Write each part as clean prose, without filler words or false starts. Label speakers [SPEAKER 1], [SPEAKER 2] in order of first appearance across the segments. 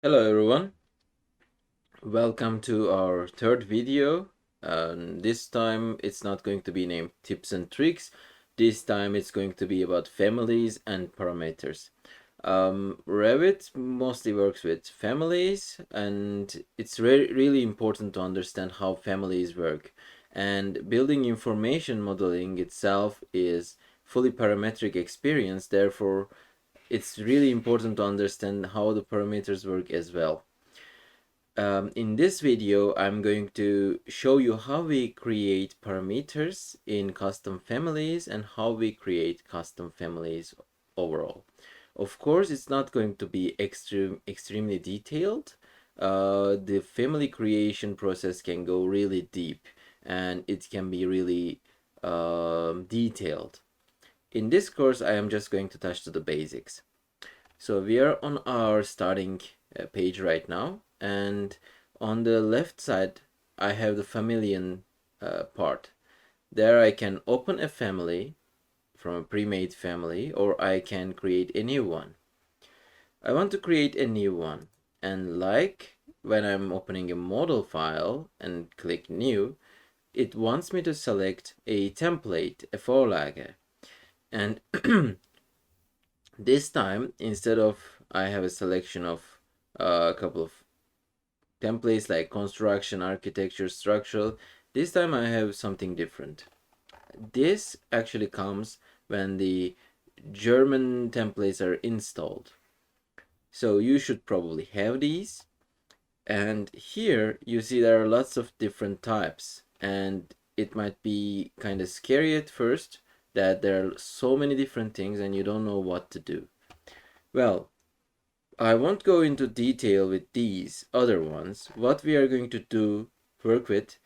[SPEAKER 1] Hello everyone, welcome to our third video. This time it's not going to be named tips and tricks. This time it's going to be about families and parameters. Revit mostly works with families, and it's really important to understand how families work. And building information modeling itself is fully parametric experience, therefore it's really important to understand how the parameters work as well. In this video, I'm going to show you how we create parameters in custom families and how we create custom families overall. Of course, it's not going to be extremely detailed. The family creation process can go really deep and it can be really detailed. In this course, I am just going to touch to the basics. So we are on our starting page right now, and on the left side I have the Familien part. There I can open a family from a pre-made family, or I can create a new one. I want to create a new one, and like when I'm opening a model file and click new, it wants me to select a template, a vorlage. And this time, instead of I have a selection of a couple of templates like construction, architecture, structural, this time I have something different. This actually comes when the German templates are installed. So you should probably have these. And here you see there are lots of different types, and it might be kind of scary at first that there are so many different things and you don't know what to do. Well, I won't go into detail with these other ones. What we are going to work with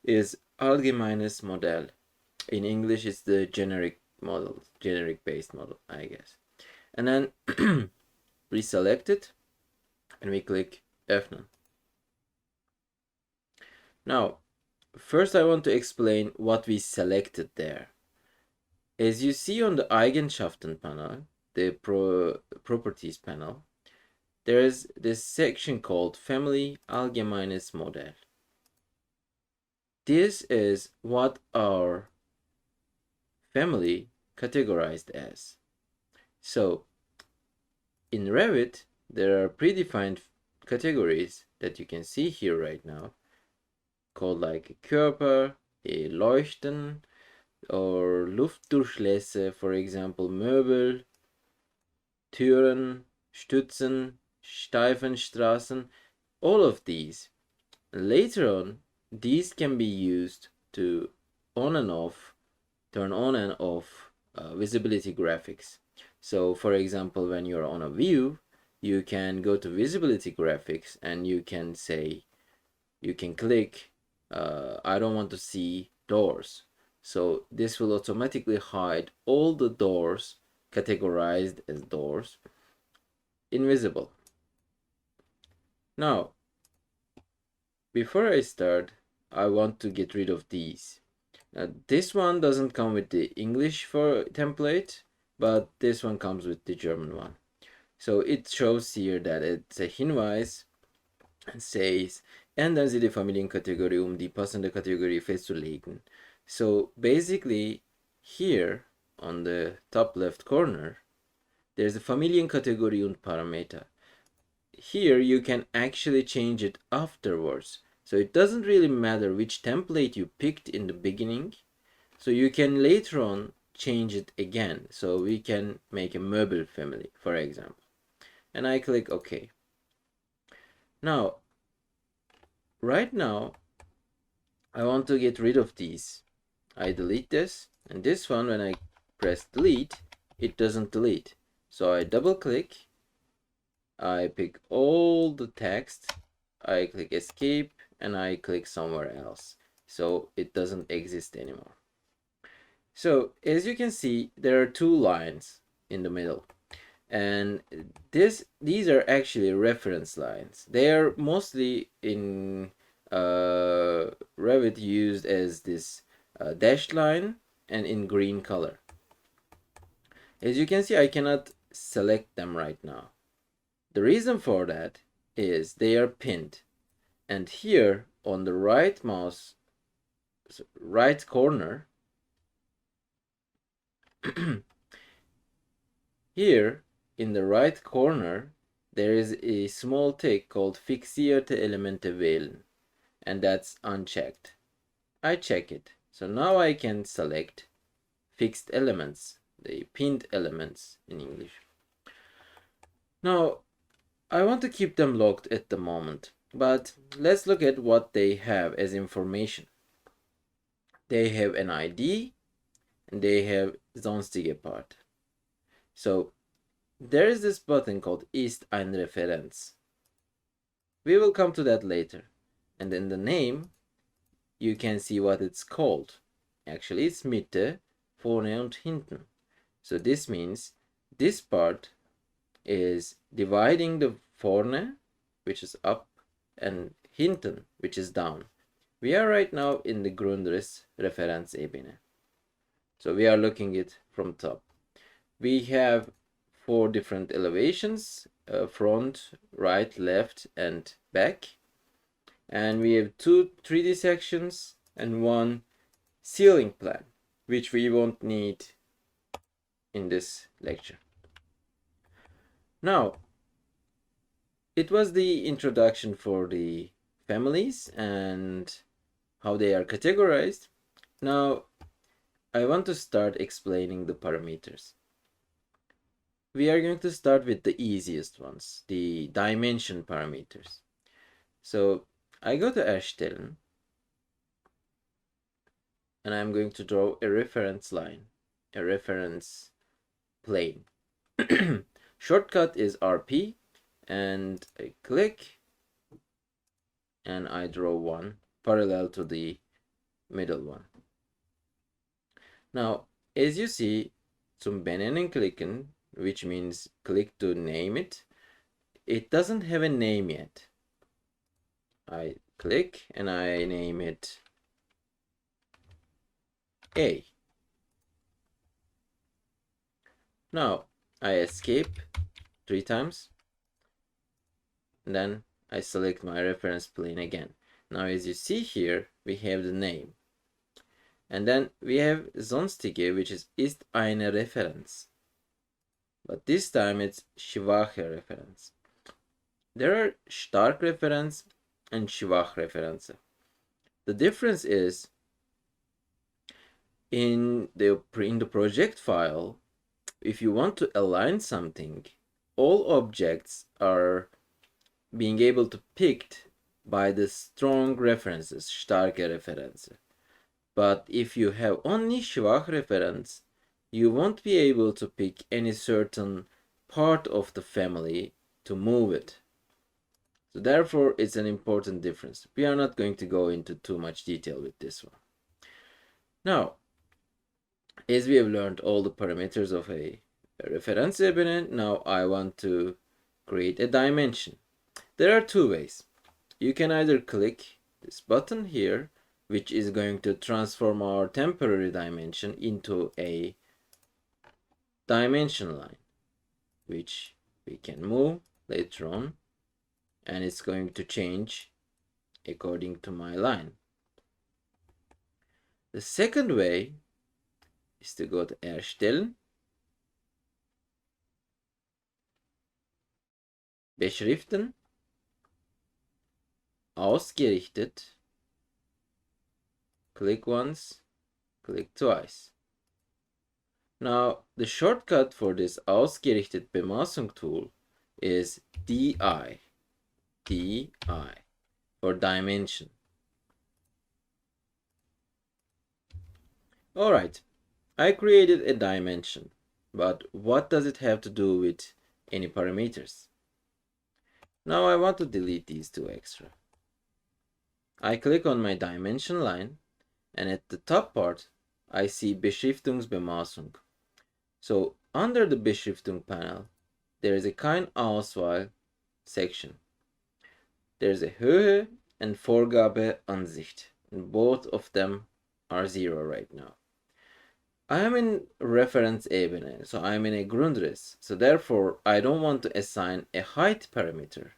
[SPEAKER 1] is allgemeines Modell. In English, it's the generic model, generic based model, I guess. And then we select it and we click Öffnen. Now, first I want to explain what we selected there. As you see on the Eigenschaften panel, the properties panel, there is this section called Family Allgemeines Modell. This is what our family categorized as. So in Revit, there are predefined categories that you can see here right now, called like Körper, a Leuchten, or Luftdurchlässe, for example, Möbel, Türen, Stützen, Steifenstraßen, all of these. Later on, these can be used to on and off, turn on and off visibility graphics. So for example, when you're on a view, you can go to visibility graphics and you can say, you can click, I don't want to see doors. So this will automatically hide all the doors categorized as doors invisible. Now, before I start, I want to get rid of these. This one doesn't come with the English for template, but this one comes with the German one. So it shows here that it's a Hinweis and says, ändern Sie die Familienkategorie, die passende Kategorie festzulegen. So basically, here on the top left corner, there's a Familienkategorie und Parameter. Here you can actually change it afterwards. So it doesn't really matter which template you picked in the beginning. So you can later on change it again. So we can make a Möbel family, for example. And I click OK. Now, right now, I want to get rid of these. I delete this, and this one, when I press delete, it doesn't delete. So I double click, I pick all the text, I click escape, and I click somewhere else. So it doesn't exist anymore. So as you can see, there are two lines in the middle. And these are actually reference lines. They are mostly in Revit used as this dashed line and in green color. As you can see, I cannot select them right now. The reason for that is they are pinned. And here on the right corner, here in the right corner, there is a small tick called Fixierte Elemente wählen, and that's unchecked. I check it. So now I can select fixed elements, the pinned elements in English. Now, I want to keep them locked at the moment, but let's look at what they have as information. They have an ID and they have sonstige part. So there is this button called Ist ein Referenz. We will come to that later. And in the name, you can see what it's called. Actually, it's Mitte, vorne und hinten. So this means this part is dividing the vorne, which is up, and hinten, which is down. We are right now in the Grundrissreferenzebene. So we are looking it from top. We have 4 different elevations, front, right, left, and back. And we have 2 3D sections and 1 ceiling plan, which we won't need in this lecture. Now, it was the introduction for the families and how they are categorized. Now, I want to start explaining the parameters. We are going to start with the easiest ones, the dimension parameters. So I go to erstellen, and I'm going to draw a reference line, a reference plane. Shortcut is RP, and I click, and I draw one parallel to the middle one. Now, as you see, zum Benennen klicken, which means click to name it, it doesn't have a name yet. I click and I name it A. Now I escape 3 times, and then I select my reference plane again. Now as you see here, we have the name. And then we have sonstige, which ist eine Referenz. But this time it's schwache Referenz. There are stark Referenz and schwach Referenz. The difference is in the project file, if you want to align something, all objects are being able to picked by the strong references, starke Referenz. But if you have only schwach Referenz, you won't be able to pick any certain part of the family to move it. So therefore, it's an important difference. We are not going to go into too much detail with this one. Now, as we have learned all the parameters of a Referenzebene, now I want to create a dimension. There are 2 ways. You can either click this button here, which is going to transform our temporary dimension into a dimension line, which we can move later on, and it's going to change according to my line. The second way is to go to erstellen, beschriften, ausgerichtet, click once, click twice. Now, the shortcut for this ausgerichtet Bemaßung tool is DI for dimension. Alright, I created a dimension, but what does it have to do with any parameters? Now I want to delete these 2 extra. I click on my dimension line, and at the top part, I see Beschriftungsbemaßung. So under the Beschriftung panel, there is a kein Auswahl section. There's a Höhe and Vorgabe Ansicht, and both of them are 0 right now. I am in Referenzebene, so I'm in a Grundriss, so therefore I don't want to assign a height parameter.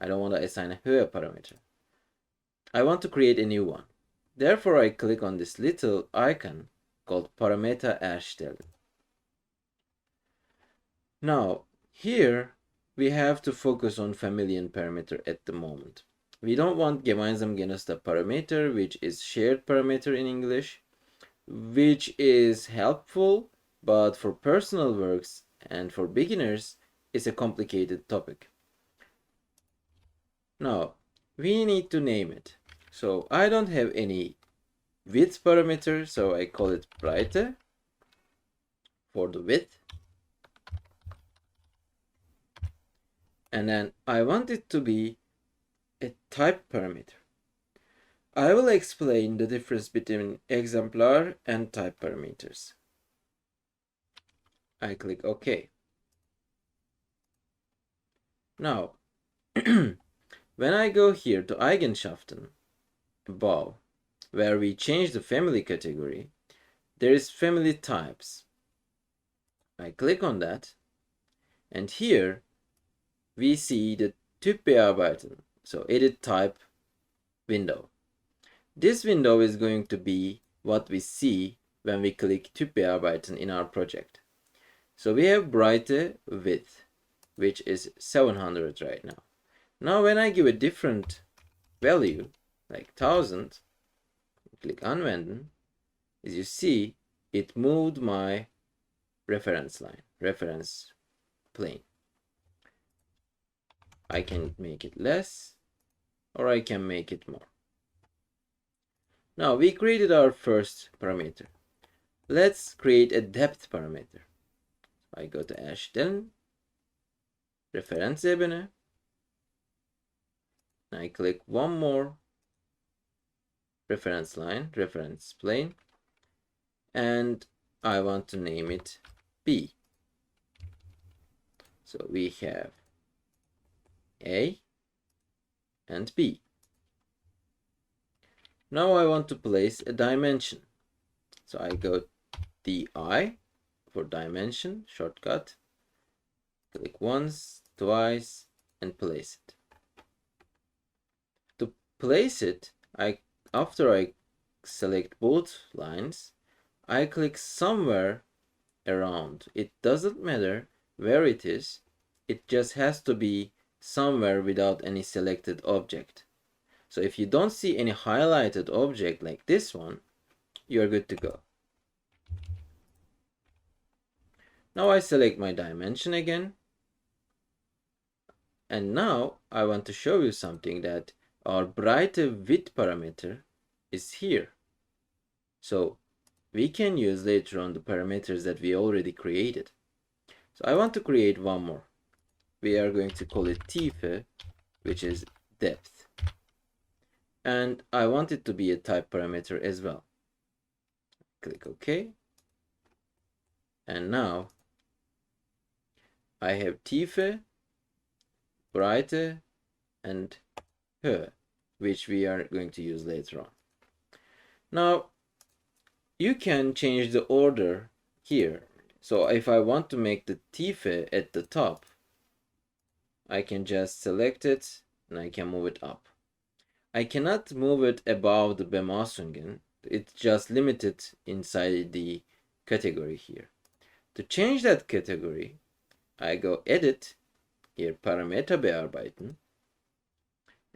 [SPEAKER 1] I don't want to assign a höhe parameter. I want to create a new one. Therefore, I click on this little icon called Parameter erstellen. Now, here we have to focus on Familien Parameter at the moment. We don't want gemeinsam genutzter Parameter, which is shared parameter in English, which is helpful, but for personal works and for beginners, it's a complicated topic. Now, we need to name it. So I don't have any width parameter, so I call it Breite for the width. And then I want it to be a type parameter. I will explain the difference between exemplar and type parameters. I click OK. Now, when I go here to Eigenschaften above, where we change the family category, there is family types. I click on that, and here we see the Typ Parametern, so edit type window. This window is going to be what we see when we click Typ Parametern in our project. So we have Breite width, which is 700 right now. Now when I give a different value, like 1000, click Anwenden, as you see, it moved my reference line, reference plane. I can make it less, or I can make it more. Now we created our first parameter. Let's create a depth parameter. I go to erstellen, Referenzebene. I click one more reference line, reference plane, and I want to name it B. So we have A and B. Now I want to place a dimension. So I go DI for dimension, shortcut, click once, twice, and place it. To place it, after I select both lines, I click somewhere around. It doesn't matter where it is, it just has to be somewhere without any selected object. So if you don't see any highlighted object like this one, you are good to go. Now I select my dimension again. And now I want to show you something, that our Breite width parameter is here. So we can use later on the parameters that we already created. So I want to create one more. We are going to call it Tiefe, which is depth. And I want it to be a type parameter as well. Click OK. And now I have Tiefe, Breite, and Höhe, which we are going to use later on. Now, you can change the order here. So if I want to make the Tiefe at the top, I can just select it and I can move it up. I cannot move it above the Bemaßungen. It's just limited inside the category here. To change that category, I go Edit, here Parameter bearbeiten,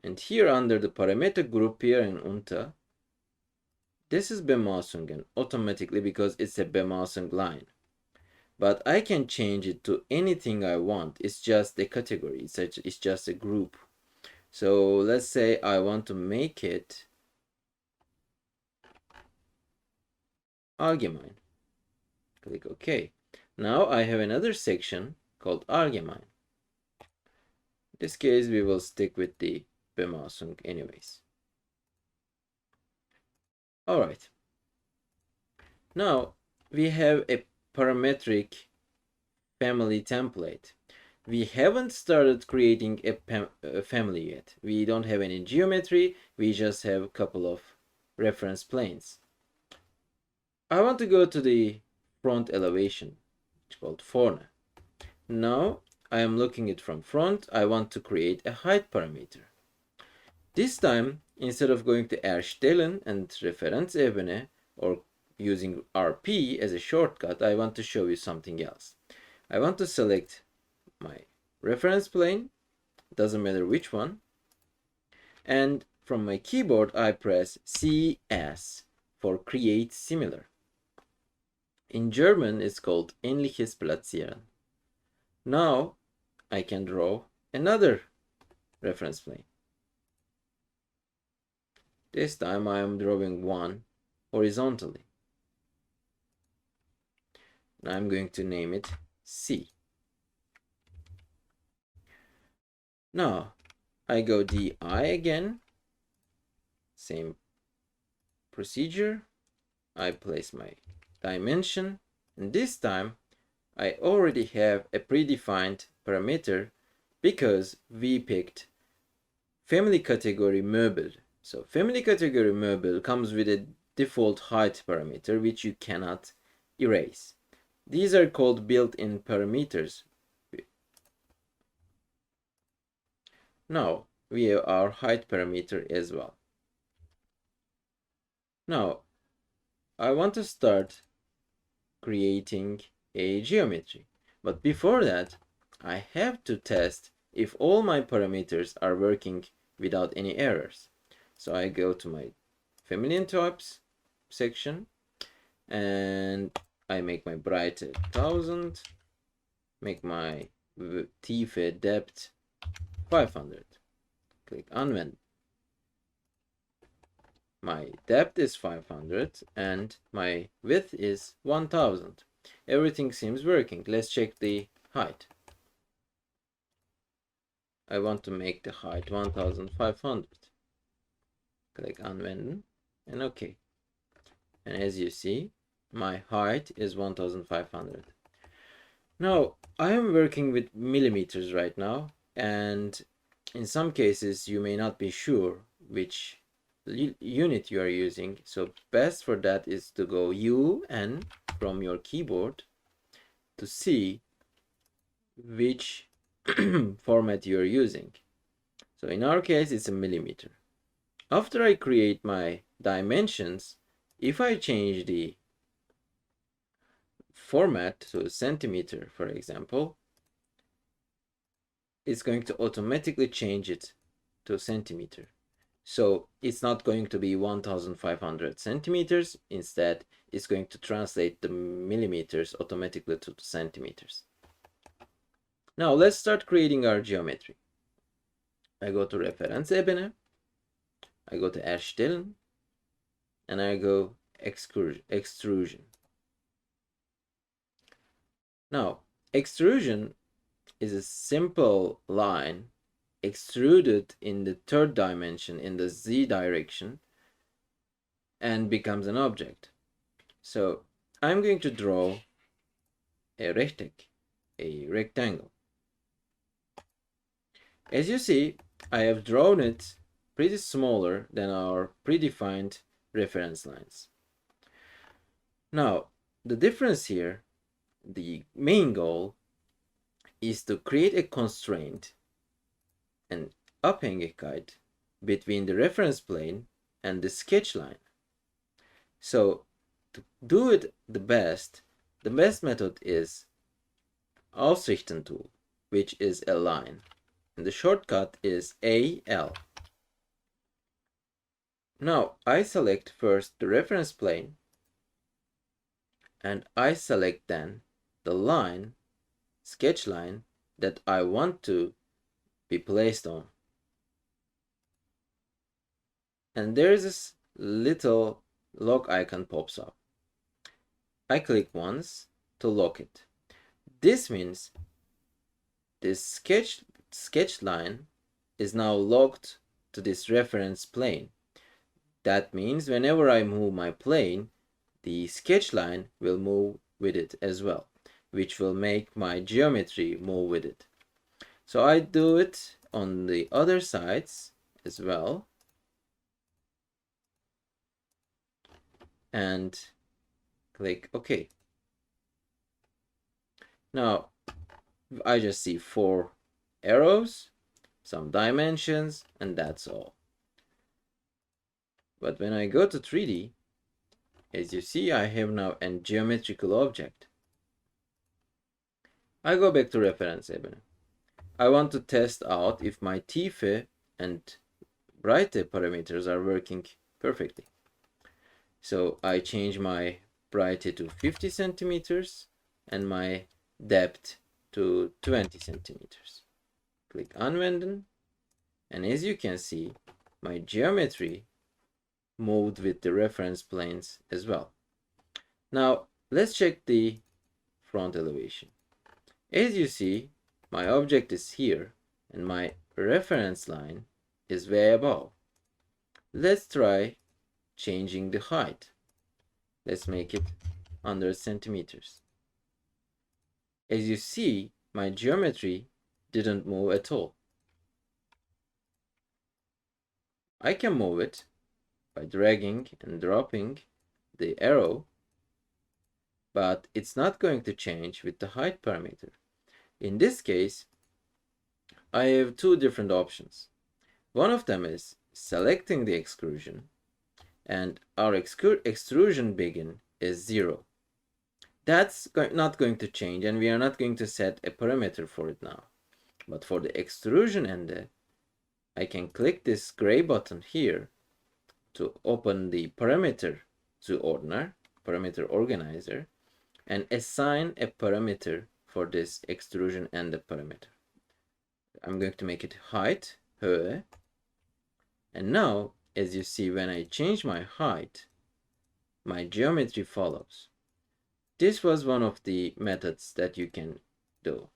[SPEAKER 1] and here under the Parameter Gruppieren unter, this is Bemaßungen automatically because it's a Bemaßung line. But I can change it to anything I want. It's just a category, it's just a group. So let's say I want to make it allgemein. Click OK. Now I have another section called allgemein. In this case, we will stick with the Bemaßung anyways. All right. Now we have a parametric family template. We haven't started creating a family yet. We don't have any geometry. We just have a couple of reference planes. I want to go to the front elevation, it's called vorne. Now I am looking it from front. I want to create a height parameter. This time, instead of going to erstellen and Referenzebene or using RP as a shortcut, I want to show you something else. I want to select my reference plane, doesn't matter which one, and from my keyboard I press CS for create similar. In German it's called ähnliches platzieren. Now I can draw another reference plane. This time I am drawing one horizontally. And I'm going to name it C. Now I go DI again, same procedure. I place my dimension, and this time I already have a predefined parameter because we picked family category Möbel. So family category Möbel comes with a default height parameter which you cannot erase. These are called built-in parameters. Now we have our height parameter as well. Now I want to start creating a geometry, but before that I have to test if all my parameters are working without any errors. So I go to my Familien types section and I make my breite 1000, make my Tiefe depth 500, click anwenden. My depth is 500 and my width is 1000. Everything seems working. Let's check the height. I want to make the height 1500. Click anwenden and OK. And as you see, my height is 1500. Now I am working with millimeters right now, and in some cases you may not be sure which unit you are using, so best for that is to go UN from your keyboard to see which format you are using. So in our case it's a millimeter. After I create my dimensions, if I change the format to centimeter, for example, it's going to automatically change it to centimeter. So it's not going to be 1500 centimeters. Instead, it's going to translate the millimeters automatically to centimeters. Now let's start creating our geometry. I go to Referenzebene, I go to Erstellen, and I go Extrusion. Now, extrusion is a simple line extruded in the third dimension in the Z direction and becomes an object. So I'm going to draw a rectangle. As you see, I have drawn it pretty smaller than our predefined reference lines. Now, the difference here, the main goal, is to create a constraint, an Abhängigkeit, between the reference plane and the sketch line. So to do it the best method is Ausrichten tool, which is a line, and the shortcut is AL. Now I select first the reference plane, and I select then the line, sketch line, that I want to be placed on. And there is this little lock icon pops up. I click once to lock it. This means this sketch line is now locked to this reference plane. That means whenever I move my plane, the sketch line will move with it as well, which will make my geometry move with it. So I do it on the other sides as well. And click OK. Now, I just see 4 arrows, some dimensions, and that's all. But when I go to 3D, as you see, I have now a geometrical object. I go back to reference ebene. I want to test out if my Typ and Breite parameters are working perfectly. So I change my Breite to 50 centimeters and my depth to 20 centimeters. Click Anwenden, and as you can see, my geometry moved with the reference planes as well. Now let's check the front elevation. As you see, my object is here and my reference line is way above. Let's try changing the height. Let's make it 100 centimeters. As you see, my geometry didn't move at all. I can move it by dragging and dropping the arrow, but it's not going to change with the height parameter. In this case, I have 2 different options. One of them is selecting the extrusion, and our extrusion begin is 0. That's not going to change, and we are not going to set a parameter for it now. But for the extrusion ende, I can click this gray button here to open the parameter zuordner, parameter organizer, and assign a parameter for this extrusion ende parameter. I'm going to make it height, höhe, and now, as you see, when I change my height, my geometry follows. This was one of the methods that you can do,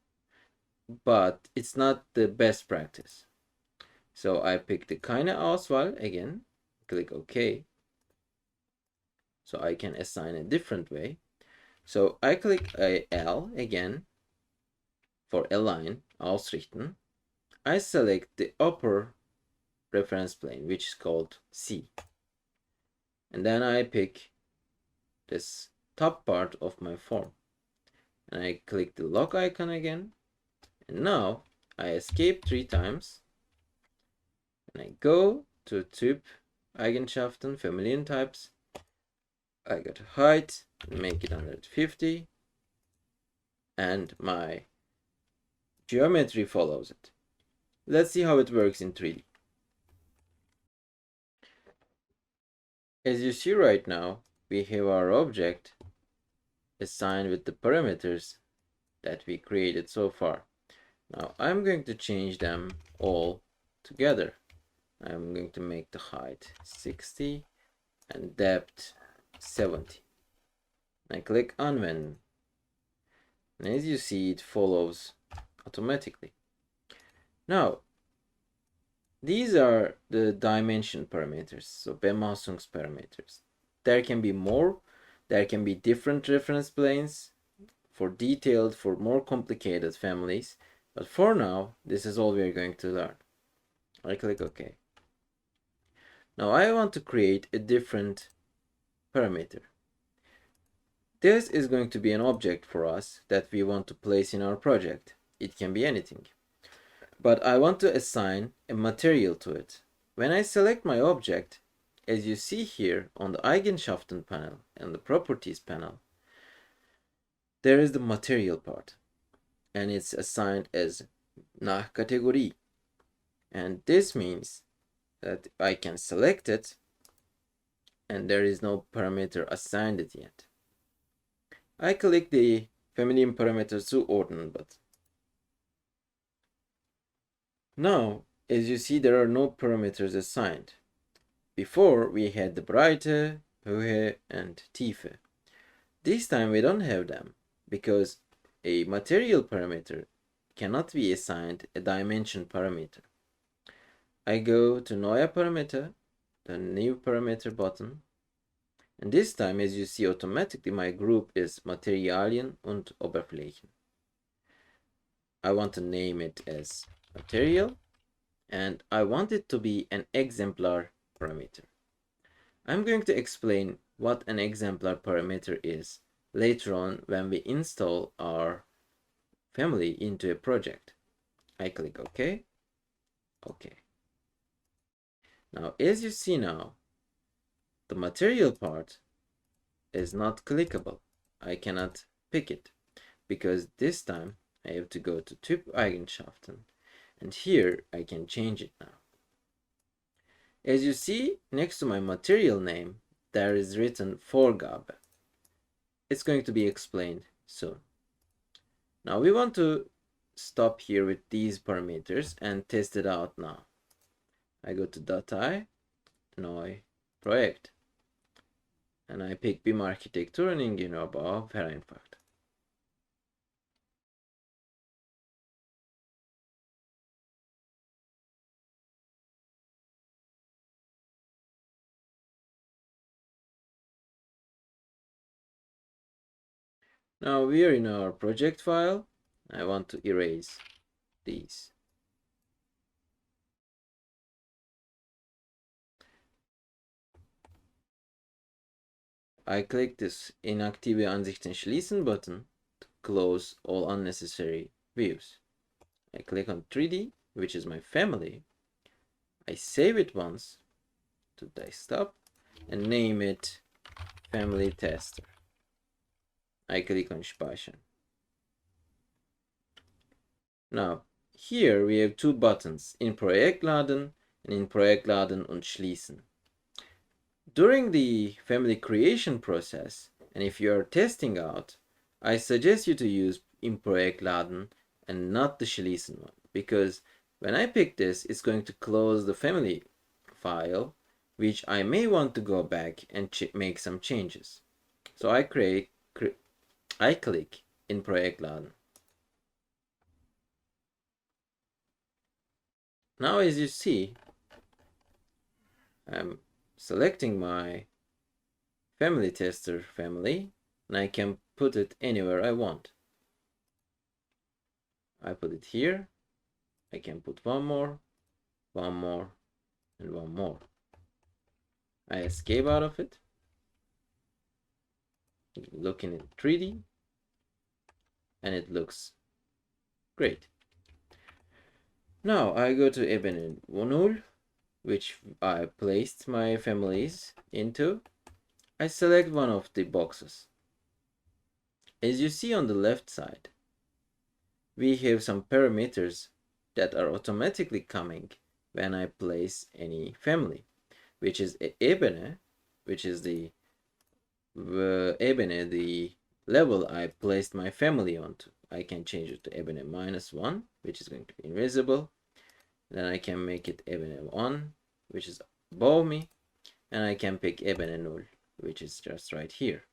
[SPEAKER 1] but it's not the best practice. So I pick the keine Auswahl again, click OK. So I can assign a different way. So I click L again for align, ausrichten. I select the upper reference plane, which is called C. And then I pick this top part of my form. And I click the lock icon again. And now I escape 3 times. And I go to Typ Eigenschaften, Familien types. I go to height, make it 150. And my geometry follows it. Let's see how it works in 3D. As you see right now, we have our object assigned with the parameters that we created so far. Now I'm going to change them all together. I'm going to make the height 60 and depth 70. I click Anwenden. And as you see, it follows automatically. Now, these are the dimension parameters, so Bemaßung parameters. There can be more, there can be different reference planes for detailed, for more complicated families, but for now, this is all we are going to learn. I click OK. Now I want to create a different parameter. This is going to be an object for us that we want to place in our project. It can be anything. But I want to assign a material to it. When I select my object, as you see here on the Eigenschaften panel and the Properties panel, there is the material part. And it's assigned as nach Kategorie. And this means that I can select it and there is no parameter assigned it yet. I click the Familien Parameter zuordnen button. Now, as you see, there are no parameters assigned. Before, we had the Breite, Höhe, and Tiefe. This time we don't have them because a material parameter cannot be assigned a dimension parameter. I go to Neue Parameter, the New Parameter button, and this time, as you see, automatically my group is Materialien und Oberflächen. I want to name it as Material, and I want it to be an exemplar parameter. I'm going to explain what an exemplar parameter is later on when we install our family into a project. I click OK. OK. Now, as you see now, the material part is not clickable. I cannot pick it because this time I have to go to Typ Eigenschaften, and here I can change it now. As you see, next to my material name, there is written Vorgabe. It's going to be explained soon. Now we want to stop here with these parameters and test it out now. I go to Datei, Neu, Projekt, and I pick BIM-Architektur und Ingenieurbau vereinfacht. Now we are in our project file. I want to erase these. I click this Inaktive Ansichten schließen button to close all unnecessary views. I click on 3D, which is my family. I save it once to desktop and name it Family Tester. I click on Speichern. Now, here we have two buttons, in Projekt laden and in Projekt laden und schließen. During the family creation process, and if you are testing out, I suggest you to use in Projekt laden and not the schließen one, because when I pick this, it's going to close the family file, which I may want to go back and make some changes. So I click in Projekt laden. Now, as you see, I'm selecting my family tester family, and I can put it anywhere I want. I put it here. I can put one more, and one more. I escape out of it. Looking in 3D, and it looks great. Now I go to Ebene 0, which I placed my families into. I select one of the boxes. As you see on the left side, we have some parameters that are automatically coming when I place any family, which is Ebene, which is the Ebene, the level I placed my family onto. I can change it to Ebene -1, which is going to be invisible. Then I can make it Ebene 1, which is above me, and I can pick Ebene 0, which is just right here.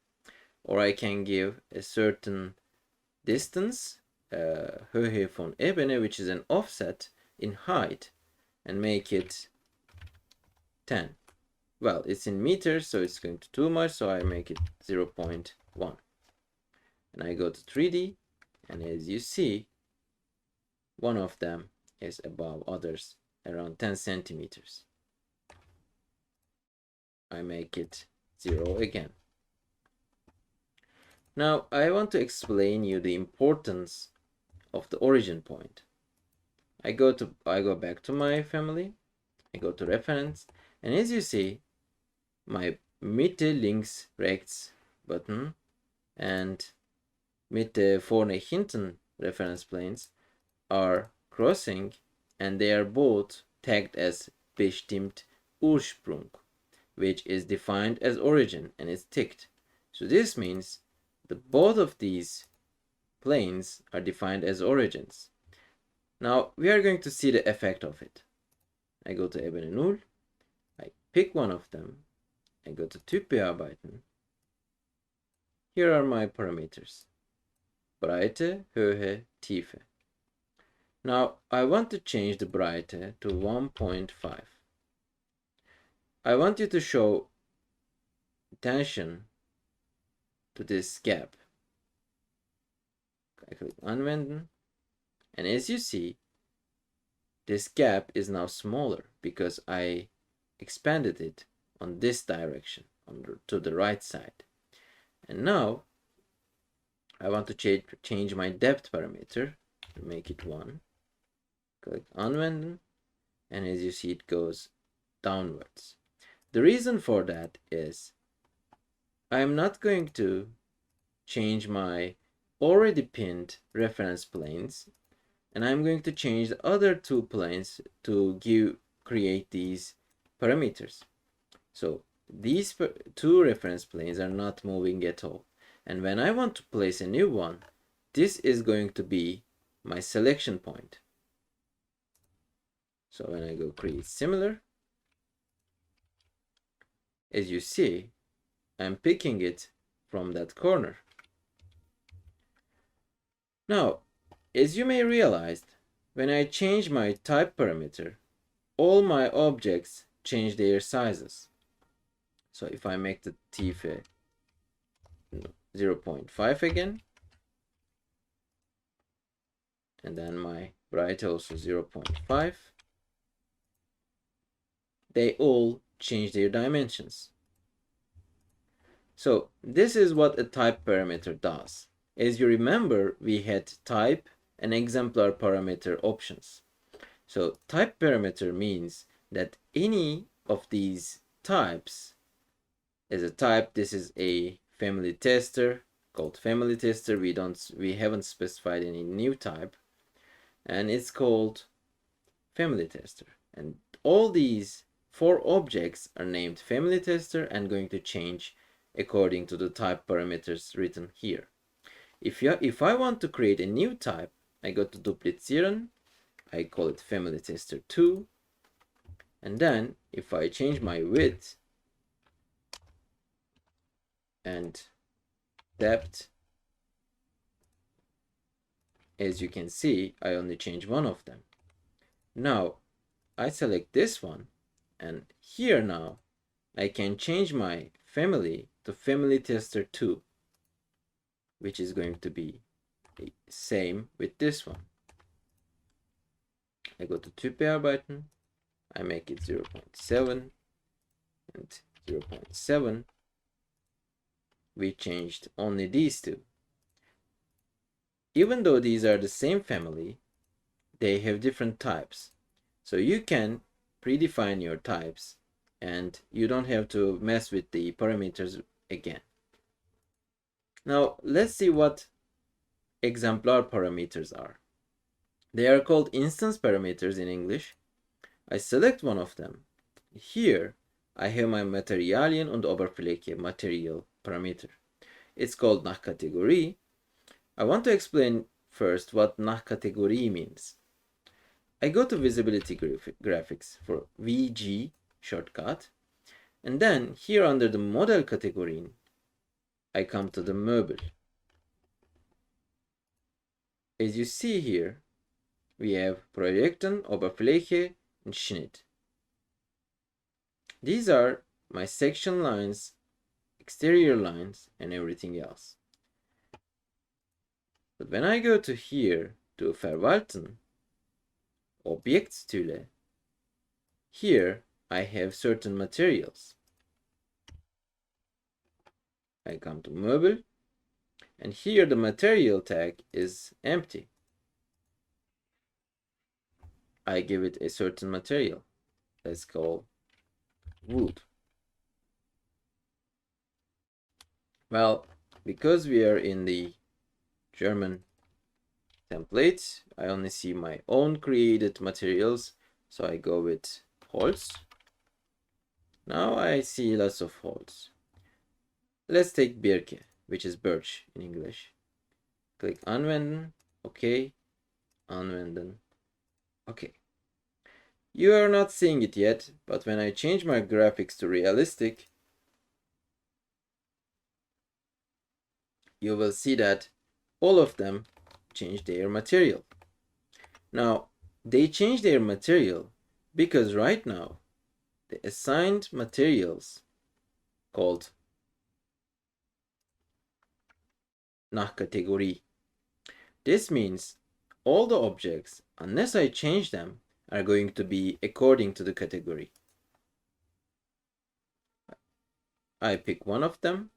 [SPEAKER 1] Or I can give a certain distance, Höhe von Ebene, which is an offset in height, and make it 10. Well, it's in meters, so it's going to too much, so I make it 0.1. And I go to 3D, and as you see, one of them is above others around 10 centimeters. I make it 0 again. Now I want to explain you the importance of the origin point. I go back to my family, I go to reference, and as you see, my Mitte, links, rechts button and Mitte, vorne, hinten reference planes are crossing, and they are both tagged as bestimmt Ursprung, which is defined as origin and is ticked. So this means that both of these planes are defined as origins. Now we are going to see the effect of it. I go to Ebene 0, I pick one of them, I go to Typ Bearbeiten. Here are my parameters: Breite, Höhe, Tiefe. Now I want to change the Breite to 1.5. I want you to show attention to this gap. I click Anwenden, and as you see, this gap is now smaller because I expanded it on this direction, to the right side. And now I want to change my depth parameter to make it 1. Click Anwenden, and as you see, it goes downwards. The reason for that is I'm not going to change my already pinned reference planes, and I'm going to change the other two planes to create these parameters. So these two reference planes are not moving at all. And when I want to place a new one, this is going to be my selection point. So when I go create similar, as you see, I'm picking it from that corner. Now, as you may realize, when I change my type parameter, all my objects change their sizes. So if I make the teeth 0.5 again, and then my bright also 0.5, they all change their dimensions. So this is what a type parameter does. As you remember, we had type and exemplar parameter options. So type parameter means that any of these types is a type. This is a family tester called family tester. We haven't specified any new type, and it's called family tester. And all these 4 objects are named family tester and going to change according to the type parameters written here. If I want to create a new type, I go to duplizieren, I call it family tester 2, and then if I change my width and depth, as you can see, I only change one of them. Now I select this one, and here now I can change my family to family tester 2, which is going to be the same with this one. I go to Typ Parametern, I make it 0.7 and 0.7. We changed only these two. Even though these are the same family, they have different types. So you can predefine your types and you don't have to mess with the parameters again. Now let's see what exemplar parameters are. They are called instance parameters in English. I select one of them. Here I have my Materialien und Oberfläche material parameter. It's called nach Kategorie. I want to explain first what nach Kategorie means. I go to visibility graphics for VG shortcut, and then here under the model kategorien, I come to the Möbel. As you see here, we have Projekten, Oberfläche, and Schnitt. These are my section lines, exterior lines, and everything else. But when I go to here to Verwalten, Objektstühle, here I have certain materials. I come to Möbel, and here the material tag is empty. I give it a certain material. Let's call wood. Well, because we are in the German template, I only see my own created materials, so I go with Holz. Now I see lots of Holz. Let's take Birke, which is birch in English. Click Anwenden, OK, Anwenden, OK. You are not seeing it yet, but when I change my graphics to realistic, you will see that all of them change their material. Now, they change their material because right now, the assigned materials called nach Kategorie. This means all the objects, unless I change them, are going to be according to the category. I pick one of them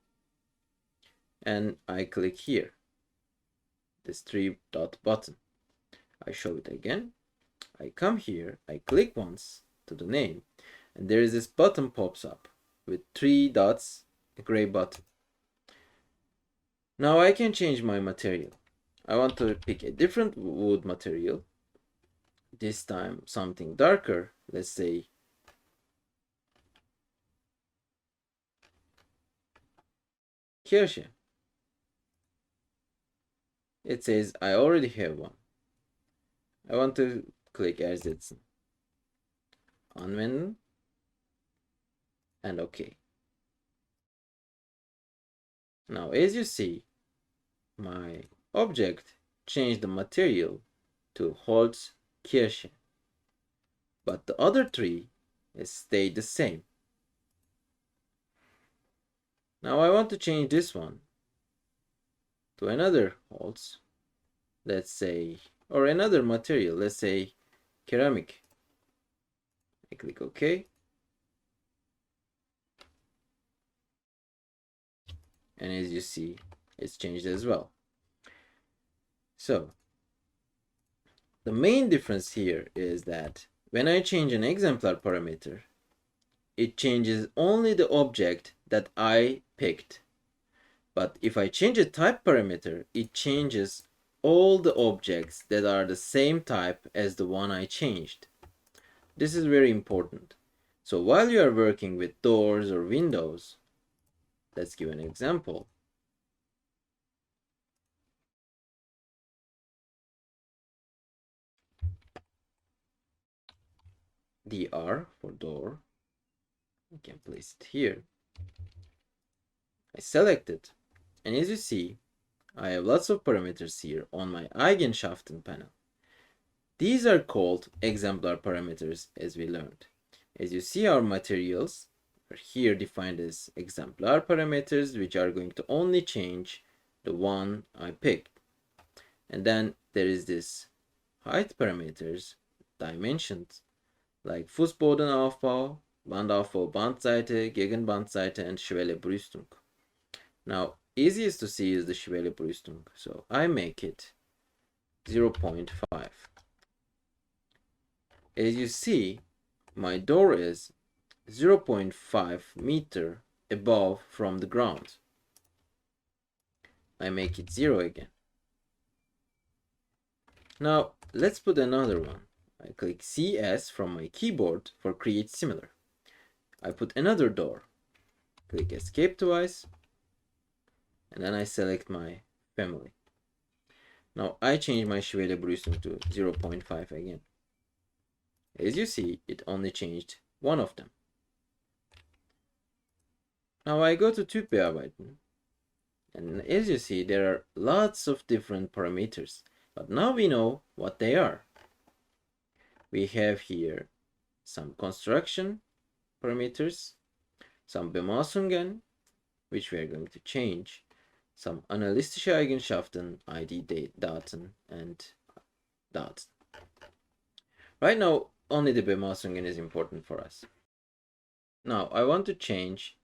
[SPEAKER 1] and I click here. this 3-dot button. I show it again. I come here, I click once to the name, and there is this button pops up with 3 dots, a gray button. Now I can change my material. I want to pick a different wood material, this time something darker, let's say Kirsche. It says I already have one. I want to click ersetzen, anwenden, and OK. Now as you see, my object changed the material to Holzkirsche, but the other 3 stayed the same. Now I want to change this one to another Holz, let's say, or another material, let's say ceramic. I click OK. And as you see, it's changed as well. So the main difference here is that when I change an exemplar parameter, it changes only the object that I picked. But if I change a type parameter, it changes all the objects that are the same type as the one I changed. This is very important. So while you are working with doors or windows, let's give an example. DR for door. I can place it here. I select it, and as you see, I have lots of parameters here on my Eigenschaften panel. These are called exemplar parameters, as we learned. As you see, our materials are here defined as exemplar parameters, which are going to only change the one I picked. And then there is this height parameters, dimensions, like Fußbodenaufbau, Wandaufbau, Bandseite, Gegenbandseite, and Schwelle-Brüstung. Now, easiest to see is the Schwelle-Brüstung, so I make it 0.5. As you see, my door is 0.5 meter above from the ground. I make it 0 again. Now, let's put another one. I click CS from my keyboard for create similar. I put another door. Click escape twice. And then I select my family. Now I change my Schwelle-Brüstung to 0.5 again. As you see, it only changed one of them. Now I go to Typ Parametern. And as you see, there are lots of different parameters. But now we know what they are. We have here some construction parameters, some Bemaßungen, which we are going to change, some analytische Eigenschaften, ID, Daten, and Daten. Right now, only the Bemaßungen is important for us. Now, I want to change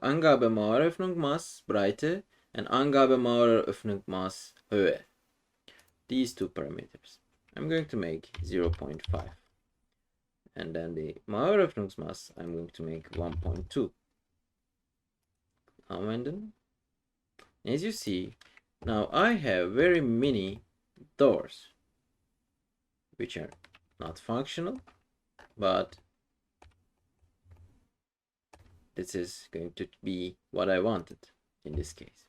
[SPEAKER 1] Angabe Maueröffnung Maß, Breite, and Angabe Maueröffnung Maß, Höhe. These two parameters. I'm going to make 0.5. And then the Maueröffnungsmaß, I'm going to make 1.2. Anwenden. As you see, now I have very many doors, which are not functional, but this is going to be what I wanted in this case.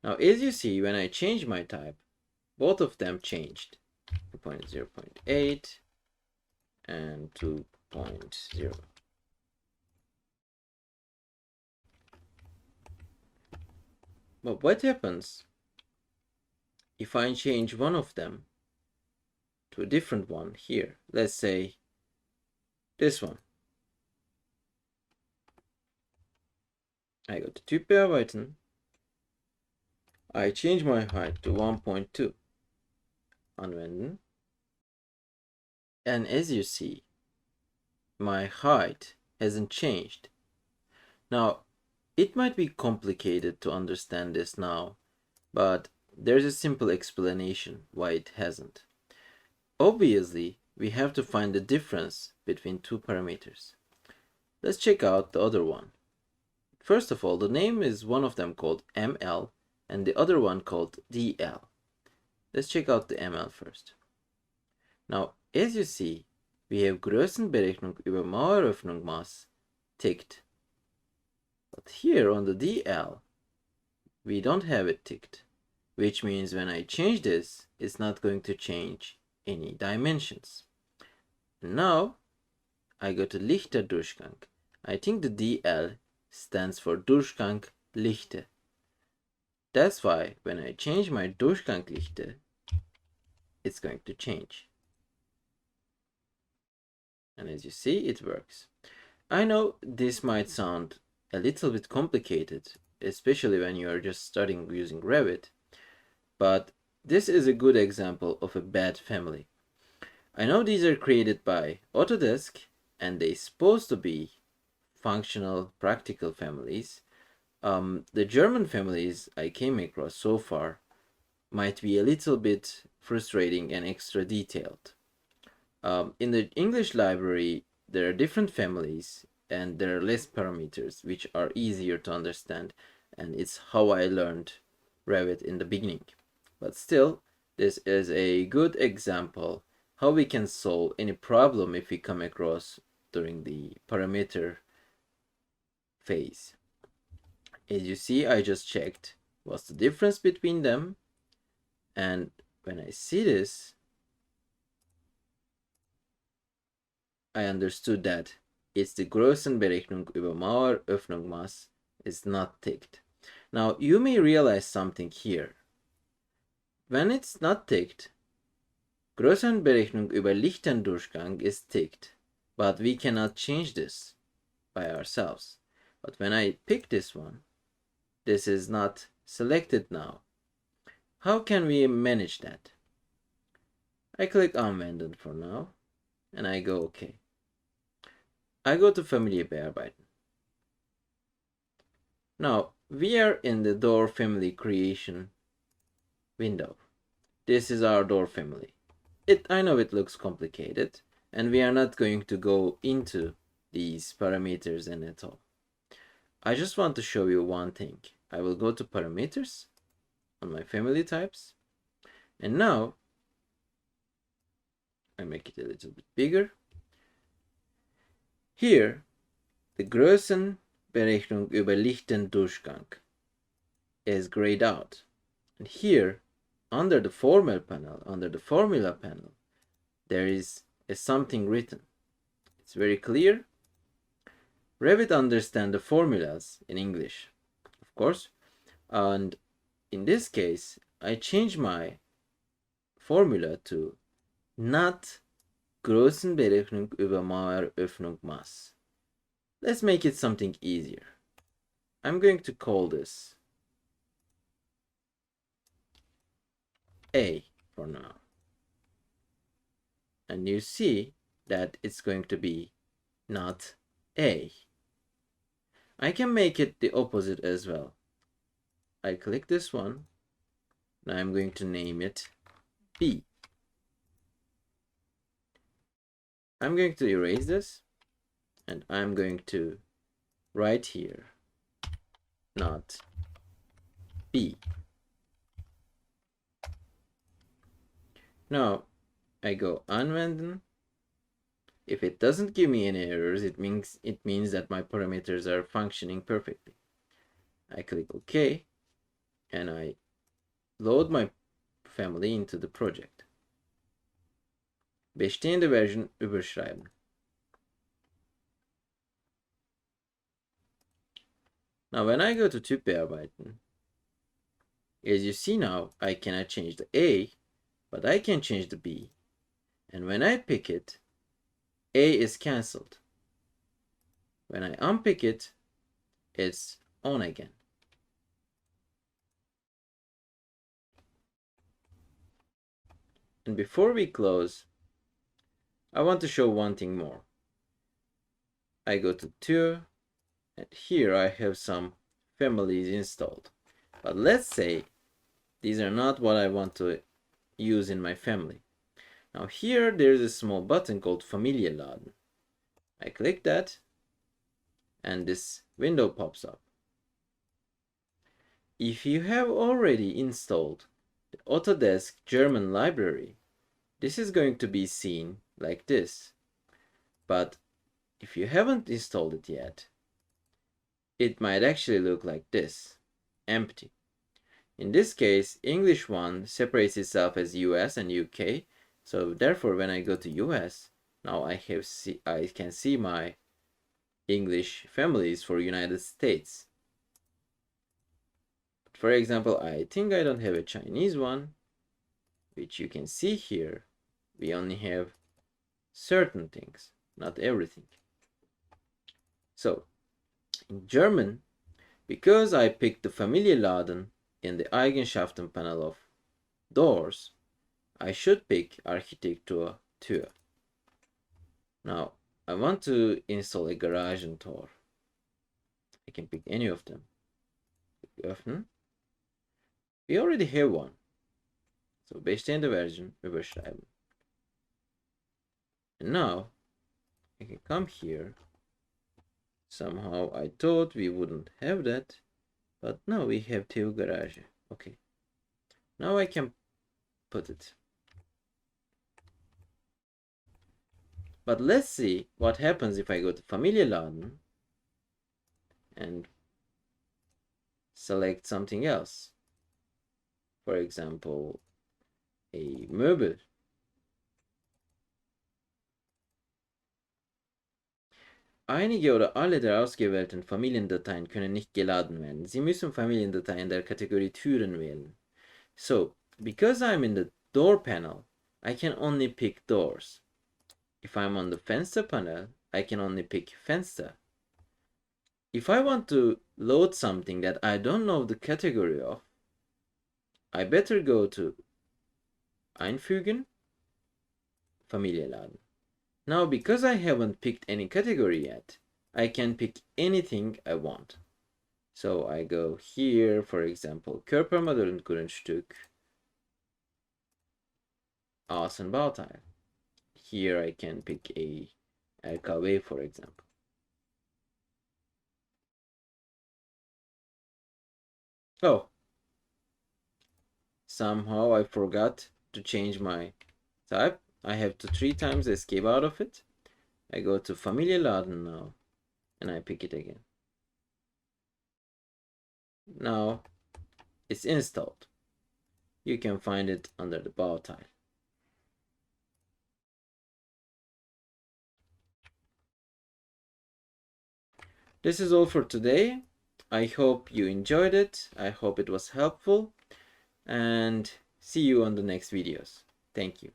[SPEAKER 1] Now, as you see, when I change my type, both of them changed. 2.0.8 and 2.0. But what happens if I change one of them to a different one here? Let's say this one. I go to Typ Parametern. I change my height to 1.2. Anwenden. And as you see, my height hasn't changed. Now, it might be complicated to understand this now, but there's a simple explanation why it hasn't. Obviously, we have to find the difference between two parameters. Let's check out the other one. First of all, the name is one of them called ML and the other one called DL. Let's check out the ML first. Now, as you see, we have Größenberechnung über Maueröffnung Maß ticked. But here on the DL, we don't have it ticked, which means when I change this, it's not going to change any dimensions. And now, I go to Lichter Durchgang. I think the DL stands for Durchgang Lichte. That's why when I change my Durchgang Lichte, it's going to change. And as you see, it works. I know this might sound a little bit complicated, especially when you are just starting using Revit, but this is a good example of a bad family. I know these are created by Autodesk and they're supposed to be functional, practical families. The German families I came across so far might be a little bit frustrating and extra detailed. In the English library, there are different families and there are less parameters, which are easier to understand, and it's how I learned Revit in the beginning. But still, this is a good example how we can solve any problem if we come across during the parameter phase. As you see, I just checked what's the difference between them, and when I see this, I understood that it's the Größenberechnung über Maueröffnungsmaß is not ticked. Now you may realize something here. When it's not ticked, Größenberechnung über Lichtendurchgang is ticked, but we cannot change this by ourselves. But when I pick this one, this is not selected now. How can we manage that? I click Anwenden for now, and I go OK. I go to Familien Bearbeiten. Now, we are in the door family creation window. This is our door family. I know it looks complicated, and we are not going to go into these parameters and at all. I just want to show you one thing. I will go to parameters on my family types, and now I make it a little bit bigger. Here, the Größenberechnung über Lichtendurchgang is grayed out. And here, under the formula panel, there is something written. It's very clear. Revit understands the formulas in English, of course. And in this case, I change my formula to not Größenberechnung über Maueröffnungsmaß. Let's make it something easier. I'm going to call this A for now. And you see that it's going to be not A. I can make it the opposite as well. I click this one, and I'm going to name it B. I'm going to erase this, and I'm going to write here, not B. Now, I go Anwenden. If it doesn't give me any errors, it means that my parameters are functioning perfectly. I click OK, and I load my family into the project. Bestehende Version überschreiben. Now when I go to Typ Bearbeiten, as you see now, I cannot change the A, but I can change the B. And when I pick it, A is cancelled. When I unpick it, it's on again. And before we close, I want to show one thing more. I go to Tür, and here I have some families installed. But let's say These are not what I want to use in my family. Now here there's a small button called Familie laden. I click that and this window pops up. If you have already installed the Autodesk German library, this is going to be seen like this. But if you haven't installed it yet, it might actually look like this, empty. In this case, English one separates itself as US and UK, so therefore when I go to US, now I can see my English families for United States. But for example, I think I don't have a Chinese one, which you can see here. We only have certain things, not everything. So in German, because I picked the Familie laden in the Eigenschaften panel of doors, I should pick Architektur Tür. Now, I want to install a Garagentor. I can pick any of them. Öffnen. We already have one. So bestehende version überschreiben. And now, I can come here. Somehow I thought we wouldn't have that, but now we have two garage. Okay. Now I can put it. But let's see what happens if I go to Familie laden and select something else. For example, a Möbel. Einige oder alle der ausgewählten Familiendateien können nicht geladen werden. Sie müssen Familiendateien der Kategorie Türen wählen. So, because I'm in the door panel, I can only pick doors. If I'm on the Fenster panel, I can only pick Fenster. If I want to load something that I don't know the category of, I better go to Einfügen, Familie laden. Now, because I haven't picked any category yet, I can pick anything I want. So I go here, for example, Körpermodell und Grundstück, Außenbauteil. Here I can pick a LKW, for example. Oh, somehow I forgot to change my type. I have to 3 times escape out of it. I go to Familie laden now, and I pick it again. Now it's installed. You can find it under the Bautile. This is all for today. I hope you enjoyed it. I hope it was helpful, and see you on the next videos. Thank you.